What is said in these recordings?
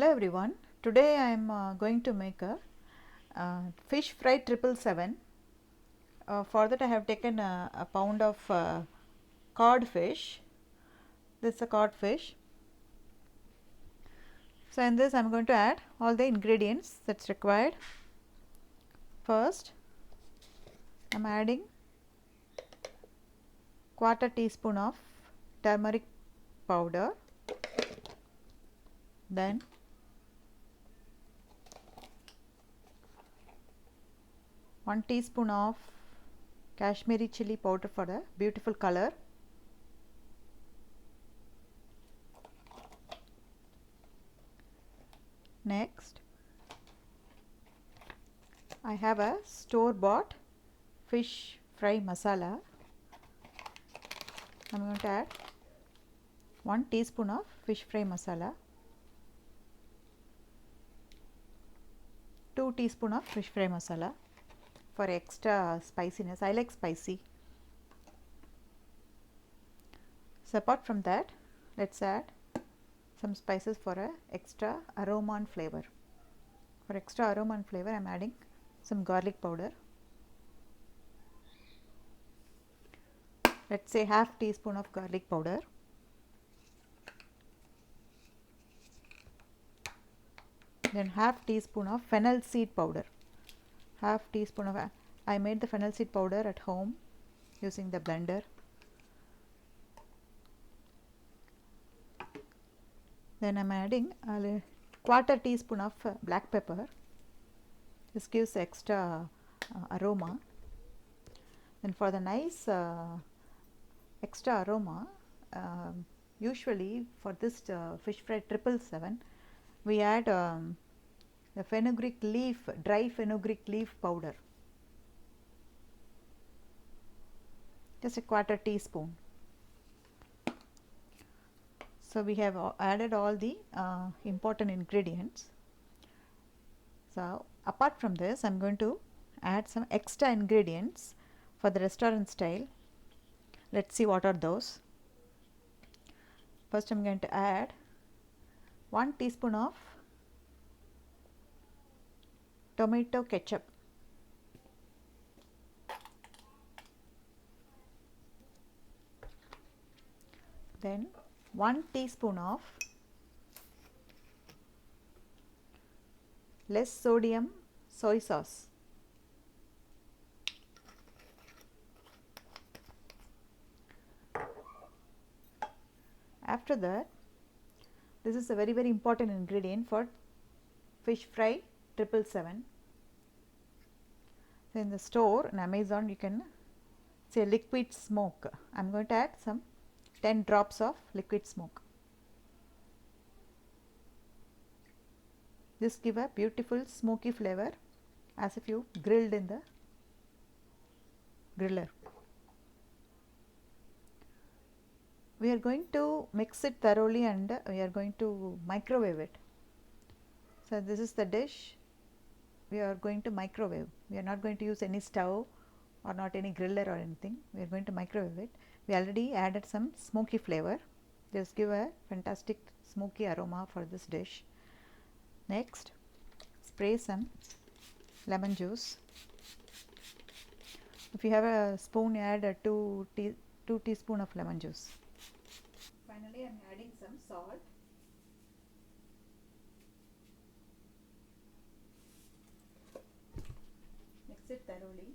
Hello everyone. Today I am going to make a fish fry 777. For that I have taken a pound of cod fish. This is a cod fish. So in this I am going to add all the ingredients that's required. First I am adding quarter teaspoon of turmeric powder. Then 1 teaspoon of Kashmiri chili powder for a beautiful color. Next, I have a store-bought fish fry masala. I am going to add 1 teaspoon of fish fry masala, 2 teaspoon of fish fry masala for extra spiciness. I like spicy. So apart from that, let's add some spices for a extra aroma and flavor. For extra aroma and flavor, I am adding some garlic powder. Let's say half teaspoon of garlic powder. Then half teaspoon of fennel seed powder. Half teaspoon of I made the fennel seed powder at home using the blender. Then I am adding a quarter teaspoon of black pepper. This gives extra aroma. Then for the nice extra aroma, usually for this fish fry 777, we add the fenugreek leaf, dry fenugreek leaf powder, just a quarter teaspoon. So we have added all the important ingredients. So apart from this, I am going to add some extra ingredients for the restaurant style. Let's see what are those. First I am going to add 1 teaspoon of tomato ketchup. Then 1 teaspoon of less sodium soy sauce. After that, this is a very important ingredient for fish fry 777. So in the store in Amazon you can say liquid smoke. I am going to add some 10 drops of liquid smoke. This give a beautiful smoky flavor as if you grilled in the griller. We are going to mix it thoroughly and we are going to microwave it. So this is the dish we are going to microwave. We are not going to use any stove or not any griller or anything. We are going to microwave it. We already added some smoky flavor. Just give a fantastic smoky aroma for this dish. Next, spray some lemon juice. If you have a spoon, add a 2 teaspoon of lemon juice. Finally, I am adding some salt. Mix it thoroughly.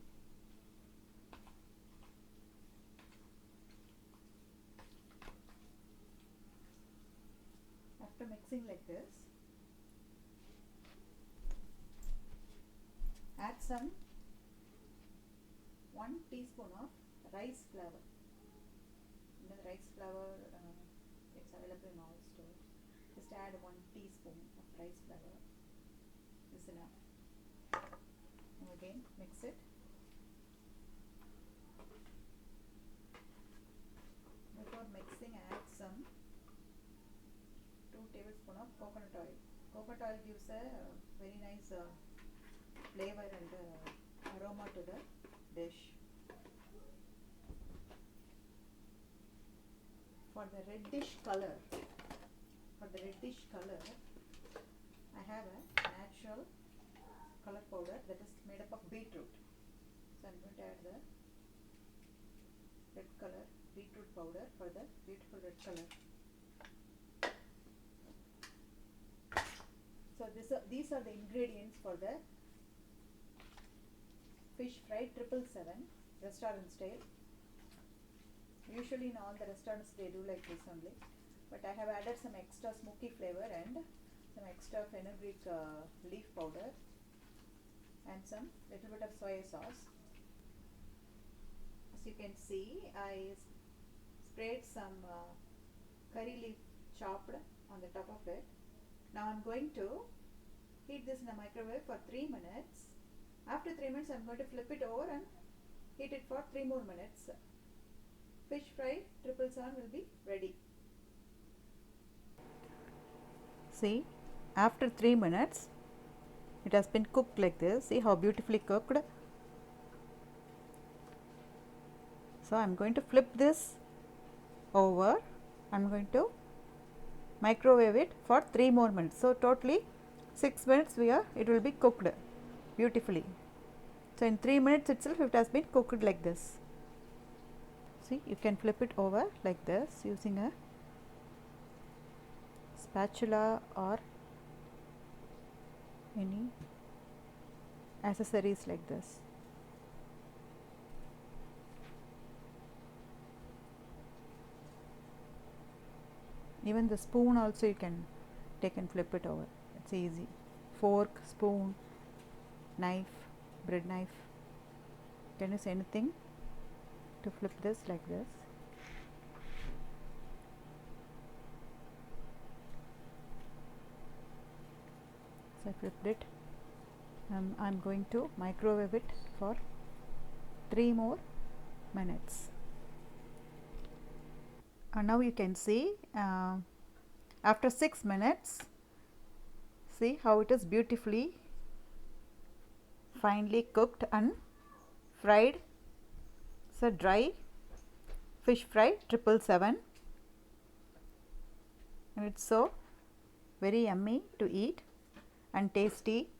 After mixing like this, add some 1 teaspoon of rice flour. The rice flour it's available in all stores. Just add 1 teaspoon of rice flour. This is enough. And again mix it. Before mixing, add some 2 tablespoons of coconut oil. Coconut oil gives a very nice flavor and aroma to the dish. For the reddish color, I have a natural color powder that is made up of beetroot. So I'm going to add the red color beetroot powder for the beautiful red color. So these are the ingredients for the fish fry 777 restaurant style. Usually in all the restaurants they do like this only, but I have added some extra smoky flavor and some extra fenugreek leaf powder and some little bit of soy sauce. As you can see, I sprayed some curry leaf chopped on the top of it. Now I'm going to heat this in the microwave for 3 minutes. After 3 minutes I'm going to flip it over and heat it for 3 more minutes. Fish fry 777 will be ready. See, after 3 minutes it has been cooked like this. See how beautifully cooked. So I'm going to flip this over. I'm going to microwave it for 3 more minutes. So totally 6 minutes it will be cooked beautifully. So in 3 minutes itself it has been cooked like this. See, you can flip it over like this using a spatula or any accessories like this. Even the spoon also you can take and flip it over. It's easy. Fork, spoon, knife, bread knife. You can use anything to flip this like this. So I flipped it. I'm going to microwave it for 3 more minutes. Now you can see after 6 minutes, see how it is beautifully finely cooked and fried. So dry fish fry 777, and it's so very yummy to eat and tasty.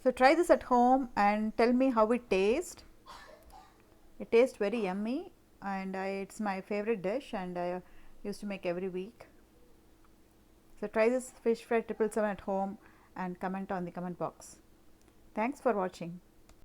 So try this at home and tell me how it tastes. It tastes very yummy, and it's my favorite dish, and I used to make every week. So try this fish fry 777 at home and comment on the comment box. Thanks for watching.